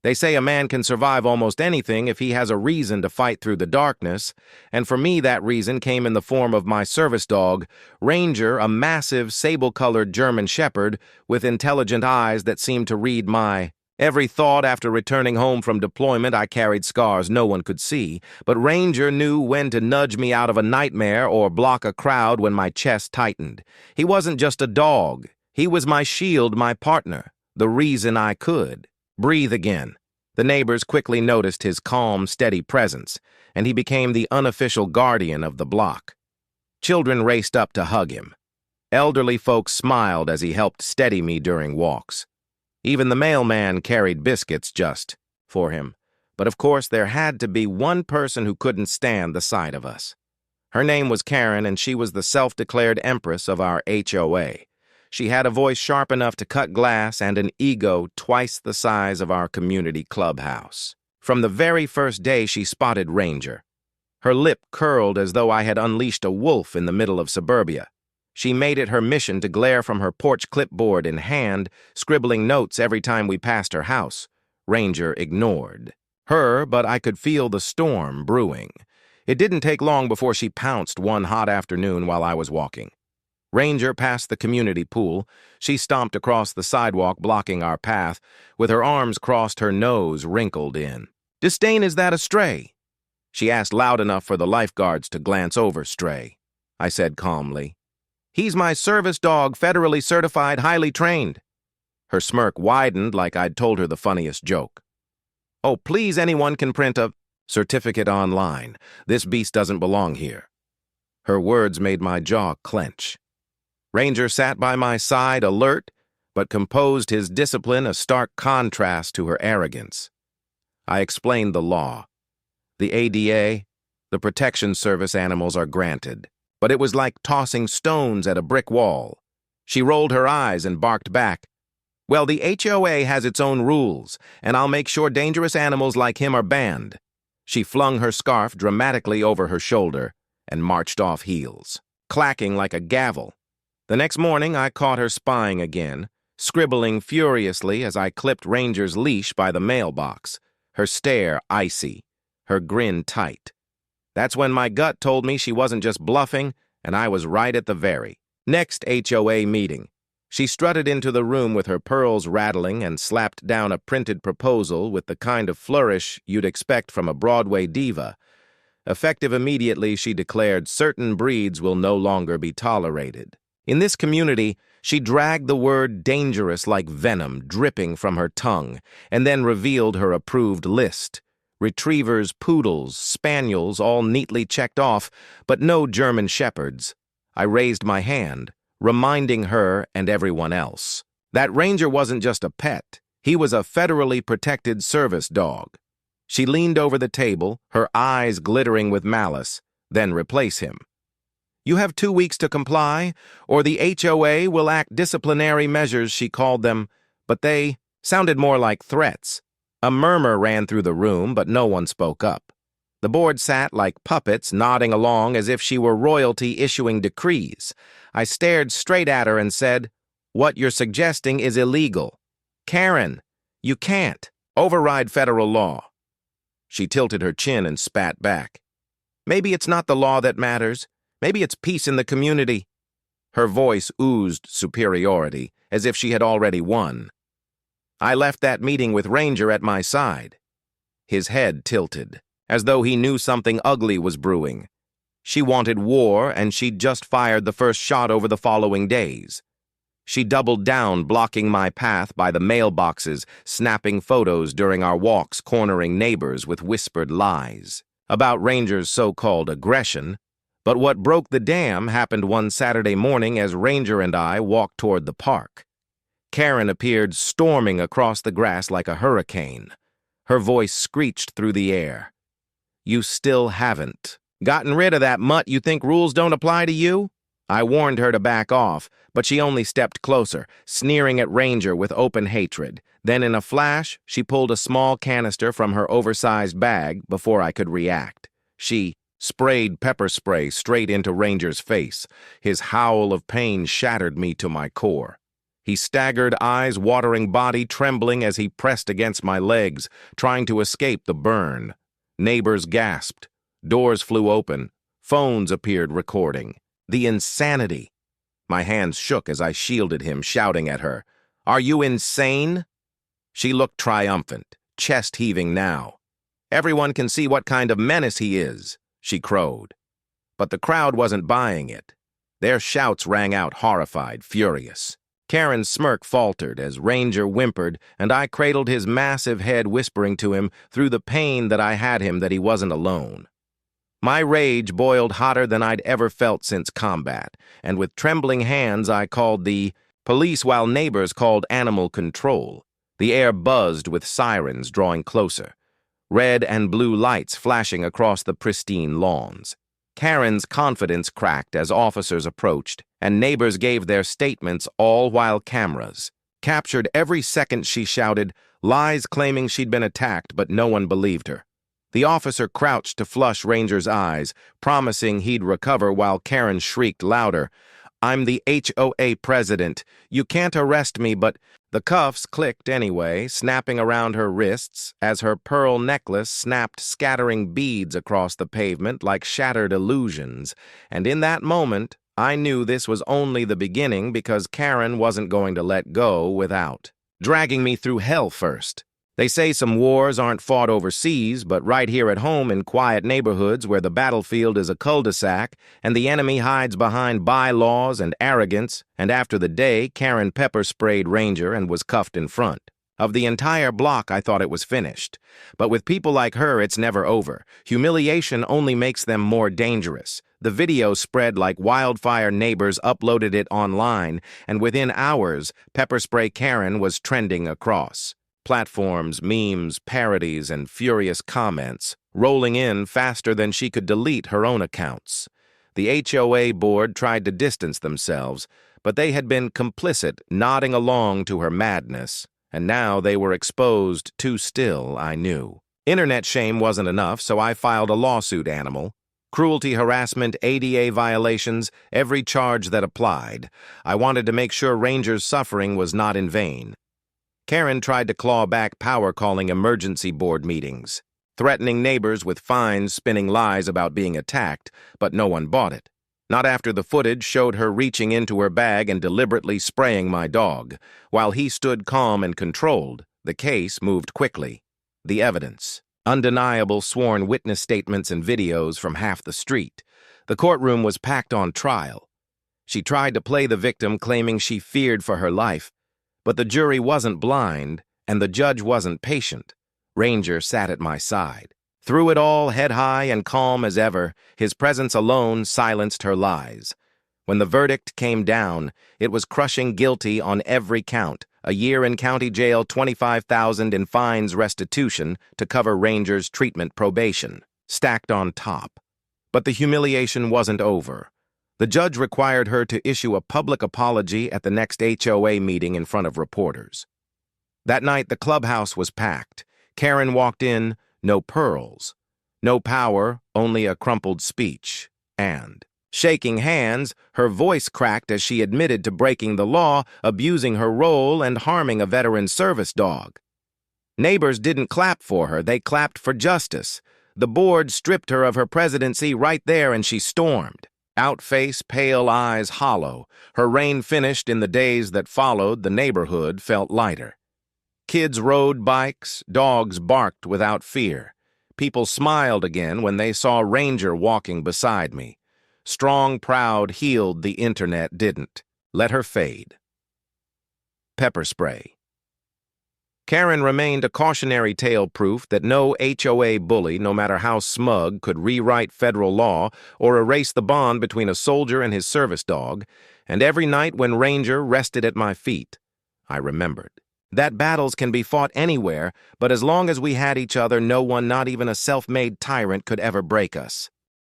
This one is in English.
They say a man can survive almost anything if he has a reason to fight through the darkness, and for me that reason came in the form of my service dog, Ranger, a massive, sable-colored German shepherd with intelligent eyes that seemed to read my every thought. After returning home from deployment, I carried scars no one could see, but Ranger knew when to nudge me out of a nightmare or block a crowd when my chest tightened. He wasn't just a dog. He was my shield, my partner, the reason I could breathe again. The neighbors quickly noticed his calm, steady presence, and he became the unofficial guardian of the block. Children raced up to hug him. Elderly folks smiled as he helped steady me during walks. Even the mailman carried biscuits just for him. But of course, there had to be one person who couldn't stand the sight of us. Her name was Karen, and she was the self-declared empress of our HOA. She had a voice sharp enough to cut glass and an ego twice the size of our community clubhouse. From the very first day she spotted Ranger. Her lip curled as though I had unleashed a wolf in the middle of suburbia. She made it her mission to glare from her porch, clipboard in hand, scribbling notes every time we passed her house. Ranger ignored her, but I could feel the storm brewing. It didn't take long before she pounced one hot afternoon while I was walking. Ranger passed the community pool. She stomped across the sidewalk, blocking our path. With her arms crossed, her nose wrinkled in. "Disdain, is that a stray?" She asked loud enough for the lifeguards to glance over Stray. I said calmly, "He's my service dog, federally certified, highly trained." Her smirk widened like I'd told her the funniest joke. "Oh, please, anyone can print a certificate online. This beast doesn't belong here." Her words made my jaw clench. Ranger sat by my side, alert, but composed, his discipline a stark contrast to her arrogance. I explained the law. The ADA, the Protection Service, animals are granted, but it was like tossing stones at a brick wall. She rolled her eyes and barked back, "Well, the HOA has its own rules, and I'll make sure dangerous animals like him are banned." She flung her scarf dramatically over her shoulder and marched off heels, clacking like a gavel. The next morning, I caught her spying again, scribbling furiously as I clipped Ranger's leash by the mailbox, her stare icy, her grin tight. That's when my gut told me she wasn't just bluffing, and I was right at the very next HOA meeting. She strutted into the room with her pearls rattling and slapped down a printed proposal with the kind of flourish you'd expect from a Broadway diva. Effective immediately, she declared certain breeds will no longer be tolerated. In this community, she dragged the word dangerous like venom dripping from her tongue, and then revealed her approved list. Retrievers, poodles, spaniels, all neatly checked off, but no German shepherds. I raised my hand, reminding her and everyone else that Ranger wasn't just a pet. He was a federally protected service dog. She leaned over the table, her eyes glittering with malice, then replace him. "You have 2 weeks to comply, or the HOA will act disciplinary measures," she called them, but they sounded more like threats. A murmur ran through the room, but no one spoke up. The board sat like puppets, nodding along as if she were royalty issuing decrees. I stared straight at her and said, "What you're suggesting is illegal. Karen, you can't override federal law." She tilted her chin and spat back. "Maybe it's not the law that matters. Maybe it's peace in the community." Her voice oozed superiority, as if she had already won. I left that meeting with Ranger at my side. His head tilted, as though he knew something ugly was brewing. She wanted war, and she'd just fired the first shot over the following days. She doubled down, blocking my path by the mailboxes, snapping photos during our walks, cornering neighbors with whispered lies about Ranger's so-called aggression. But what broke the dam happened one Saturday morning as Ranger and I walked toward the park. Karen appeared storming across the grass like a hurricane. Her voice screeched through the air. "You still haven't gotten rid of that mutt you think rules don't apply to you?" I warned her to back off, but she only stepped closer, sneering at Ranger with open hatred. Then in a flash, she pulled a small canister from her oversized bag before I could react. She sprayed pepper spray straight into Ranger's face. His howl of pain shattered me to my core. He staggered, eyes watering, body trembling as he pressed against my legs, trying to escape the burn. Neighbors gasped. Doors flew open. Phones appeared recording. The insanity. My hands shook as I shielded him, shouting at her, "Are you insane?" She looked triumphant, chest heaving now. "Everyone can see what kind of menace he is," she crowed. But the crowd wasn't buying it. Their shouts rang out horrified, furious. Karen's smirk faltered as Ranger whimpered, and I cradled his massive head, whispering to him through the pain that I had him that he wasn't alone. My rage boiled hotter than I'd ever felt since combat, and with trembling hands I called the police while neighbors called animal control. The air buzzed with sirens drawing closer, red and blue lights flashing across the pristine lawns. Karen's confidence cracked as officers approached, and neighbors gave their statements, all while cameras captured every second she shouted lies claiming she'd been attacked, but no one believed her. The officer crouched to flush Ranger's eyes, promising he'd recover, while Karen shrieked louder, "I'm the HOA president. You can't arrest me, but—" The cuffs clicked anyway, snapping around her wrists as her pearl necklace snapped, scattering beads across the pavement like shattered illusions. And in that moment, I knew this was only the beginning, because Karen wasn't going to let go without dragging me through hell first. They say some wars aren't fought overseas, but right here at home in quiet neighborhoods where the battlefield is a cul-de-sac and the enemy hides behind bylaws and arrogance, and after the day, Karen pepper-sprayed Ranger and was cuffed in front. Of the entire block, I thought it was finished. But with people like her, it's never over. Humiliation only makes them more dangerous. The video spread like wildfire. Neighbors uploaded it online, and within hours, Pepper Spray Karen was trending across platforms, memes, parodies, and furious comments, rolling in faster than she could delete her own accounts. The HOA board tried to distance themselves, but they had been complicit, nodding along to her madness, and now they were exposed too still, I knew. Internet shame wasn't enough, so I filed a lawsuit, animal. Cruelty, harassment, ADA violations, every charge that applied. I wanted to make sure Ranger's suffering was not in vain. Karen tried to claw back, power-calling emergency board meetings, threatening neighbors with fines, spinning lies about being attacked, but no one bought it. Not after the footage showed her reaching into her bag and deliberately spraying my dog. While he stood calm and controlled, the case moved quickly. The evidence. Undeniable sworn witness statements and videos from half the street. The courtroom was packed on trial. She tried to play the victim, claiming she feared for her life. But the jury wasn't blind, and the judge wasn't patient. Ranger sat at my side. Through it all, head high and calm as ever, his presence alone silenced her lies. When the verdict came down, it was crushing: guilty on every count. A year in county jail, $25,000 in fines, restitution to cover Ranger's treatment probation, stacked on top. But the humiliation wasn't over. The judge required her to issue a public apology at the next HOA meeting in front of reporters. That night, the clubhouse was packed. Karen walked in, no pearls, no power, only a crumpled speech, and, shaking hands, her voice cracked as she admitted to breaking the law, abusing her role, and harming a veteran service dog. Neighbors didn't clap for her, they clapped for justice. The board stripped her of her presidency right there, and she stormed. Outface, pale eyes hollow. Her reign finished. In the days that followed, the neighborhood felt lighter. Kids rode bikes, dogs barked without fear. People smiled again when they saw Ranger walking beside me. Strong, proud, healed. The internet didn't. Let her fade. Pepper spray. Karen remained a cautionary tale, proof that no HOA bully, no matter how smug, could rewrite federal law or erase the bond between a soldier and his service dog. And every night when Ranger rested at my feet, I remembered that battles can be fought anywhere, but as long as we had each other, no one, not even a self-made tyrant, could ever break us.